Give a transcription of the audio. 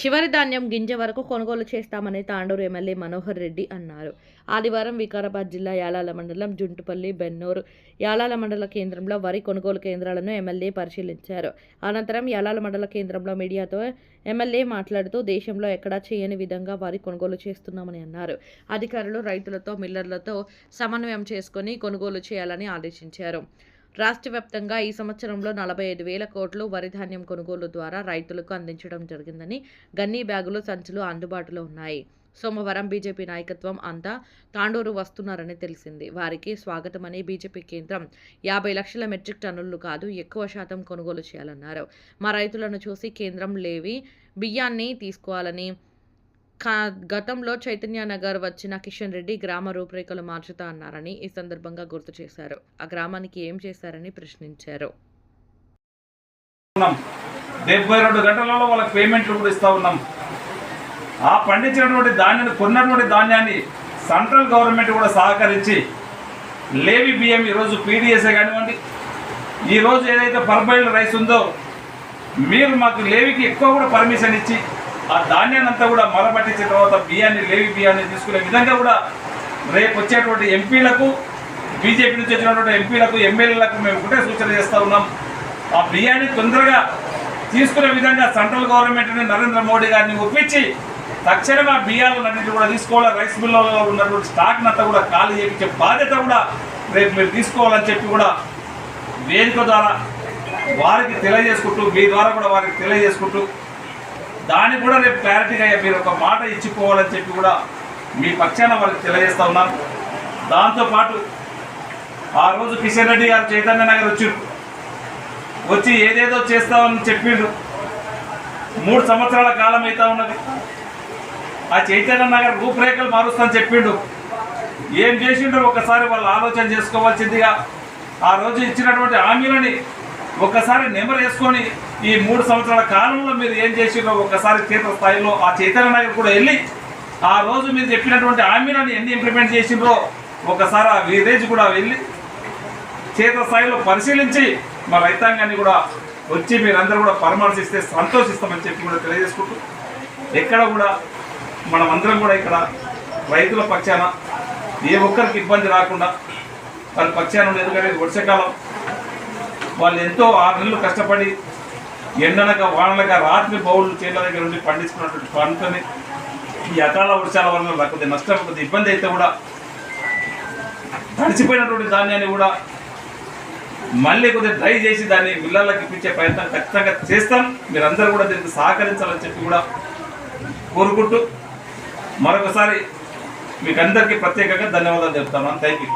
చివరి ధాన్యం గింజ వరకు కొనుగోలు చేస్తామని తాండూరు ఎమ్మెల్యే మనోహర్ రెడ్డి అన్నారు. ఆదివారం వికారాబాద్ జిల్లా యాలాల మండలం జుంటుపల్లి, బెన్నూరు, యాలాల మండల కేంద్రంలో వరి కొనుగోలు కేంద్రాలను ఎమ్మెల్యే పరిశీలించారు. అనంతరం యాలాల మండల కేంద్రంలో మీడియాతో ఎమ్మెల్యే మాట్లాడుతూ దేశంలో ఎక్కడా చేయని విధంగా వరి కొనుగోలు చేస్తున్నామని అన్నారు. అధికారులు రైతులతో, మిల్లర్లతో సమన్వయం చేసుకుని కొనుగోలు చేయాలని ఆదేశించారు. రాష్ట్ర వ్యాప్తంగా ఈ సంవత్సరంలో 45,000 కోట్లు వరి ధాన్యం కొనుగోలు ద్వారా రైతులకు అందించడం జరిగిందని, గన్నీ బ్యాగులు, సంచులు అందుబాటులో ఉన్నాయి. సోమవారం బీజేపీ నాయకత్వం అంతా తాండూరు వస్తున్నారని తెలిసింది. వారికి స్వాగతమని బీజేపీ కేంద్రం 50 లక్షల మెట్రిక్ టన్నులు కాదు, ఎక్కువ శాతం కొనుగోలు చేయాలన్నారు. మా రైతులను చూసి కేంద్రం లేవి బియ్యాన్ని తీసుకోవాలని, గతంలో చైతన్యనగర్ వచ్చిన కిషన్ రెడ్డి గ్రామ రూపురేఖలు మార్చుతా అన్నారని ఈ సందర్భంగా గుర్తు చేశారు. ఆ గ్రామానికి ఏం చేశారని ప్రశ్నించారు. 72 గంటలలో వాళ్ళకి పేమెంట్లు కూడా ఇస్తా ఉన్నాం. ఆ పండించినటువంటి ధాన్యాన్ని, కొన్నటువంటి ధాన్యాన్ని సెంట్రల్ గవర్నమెంట్ కూడా సహకరించి లేవి బియ్యం ఈరోజు పీడిఎస్ఏ కానివ్వండి, ఈరోజు ఏదైతే పర్బైల్డ్ రైస్ ఉందో మీరు మాకు లేవికి ఎక్కువ కూడా పర్మిషన్ ఇచ్చి ఆ ధాన్యాన్ని అంతా కూడా మరపట్టించిన తర్వాత బియ్యాన్ని, లేవి బియ్యాన్ని తీసుకునే విధంగా కూడా రేపు వచ్చేటువంటి ఎంపీలకు, బీజేపీ నుంచి వచ్చినటువంటి ఎంపీలకు, ఎమ్మెల్యేలకు మేము ఒకటే సూచన చేస్తూ ఉన్నాం. ఆ బియ్యాన్ని తొందరగా తీసుకునే విధంగా సెంట్రల్ గవర్నమెంట్ని, నరేంద్ర మోడీ గారిని ఒప్పించి తక్షణమే ఆ బియ్యాలన్నింటినీ కూడా తీసుకోవాలి. రైస్ మిల్లులలో ఉన్నటువంటి స్టాక్ని అంతా కూడా ఖాళీ చేయించే బాధ్యత కూడా రేపు మీరు తీసుకోవాలని చెప్పి కూడా వేదిక ద్వారా వారికి తెలియజేసుకుంటూ, మీ ద్వారా కూడా వారికి తెలియజేసుకుంటూ దానికి కూడా రేపు క్లారిటీగా మీరు ఒక మాట ఇచ్చిపోవాలని చెప్పి కూడా మీ పక్షాన వారికి తెలియజేస్తూ ఉన్నాను. దాంతోపాటు ఆ రోజు కిషన్ రెడ్డి గారు చైతన్యనగర్ వచ్చి ఏదేదో చేస్తామని చెప్పిండు. 3 సంవత్సరాల కాలం అవుతా ఉన్నది. ఆ చైతన్యనగర్ రూపురేఖలు మారుస్తామని చెప్పిండు. ఏం చేసిండో ఒకసారి వాళ్ళు ఆలోచన చేసుకోవాల్సిందిగా ఆ రోజు ఇచ్చినటువంటి హామీలని ఒక్కసారి నెమరు వేసుకొని ఈ 3 సంవత్సరాల కాలంలో మీరు ఏం చేసిందో ఒకసారి క్షేత్ర స్థాయిలో ఆ చైతన్యనగర్ కూడా వెళ్ళి ఆ రోజు మీరు చెప్పినటువంటి హామీలను ఎన్ని ఇంప్లిమెంట్ చేసిండ్రో ఒకసారి ఆ విలేజ్ కూడా వెళ్ళి క్షేత్ర స్థాయిలో పరిశీలించి మా రైతాంగాన్ని కూడా వచ్చి మీరందరూ కూడా పరామర్శిస్తే సంతోషిస్తామని చెప్పి కూడా తెలియజేసుకుంటూ, ఎక్కడ కూడా మనమందరం కూడా ఇక్కడ రైతుల పక్షాన ఏ ఒక్కరికి ఇబ్బంది రాకుండా వాళ్ళ పక్షాన ఉండేది. ఎందుకంటే వర్షాకాలం వాళ్ళు ఎంతో 6 నెలలు కష్టపడి ఎండనక వానలక రాత్రి బౌళ్ళు చేళ్ళ దగ్గర ఉండి పండించుకున్నటువంటి పంటని ఈ అకాల వర్షాల వల్ల కొద్దిగా నష్టం, కొద్దిగా ఇబ్బంది అయితే కూడా తడిచిపోయినటువంటి ధాన్యాన్ని కూడా మళ్ళీ కొద్దిగా డ్రై చేసి దాన్ని మిల్లర్లకు ఇప్పించే ప్రయత్నం ఖచ్చితంగా చేస్తాం. మీరందరూ కూడా దీనికి సహకరించాలని చెప్పి కూడా కోరుకుంటూ మరొకసారి మీకు అందరికీ ప్రత్యేకంగా ధన్యవాదాలు చెప్తాను. Thank you.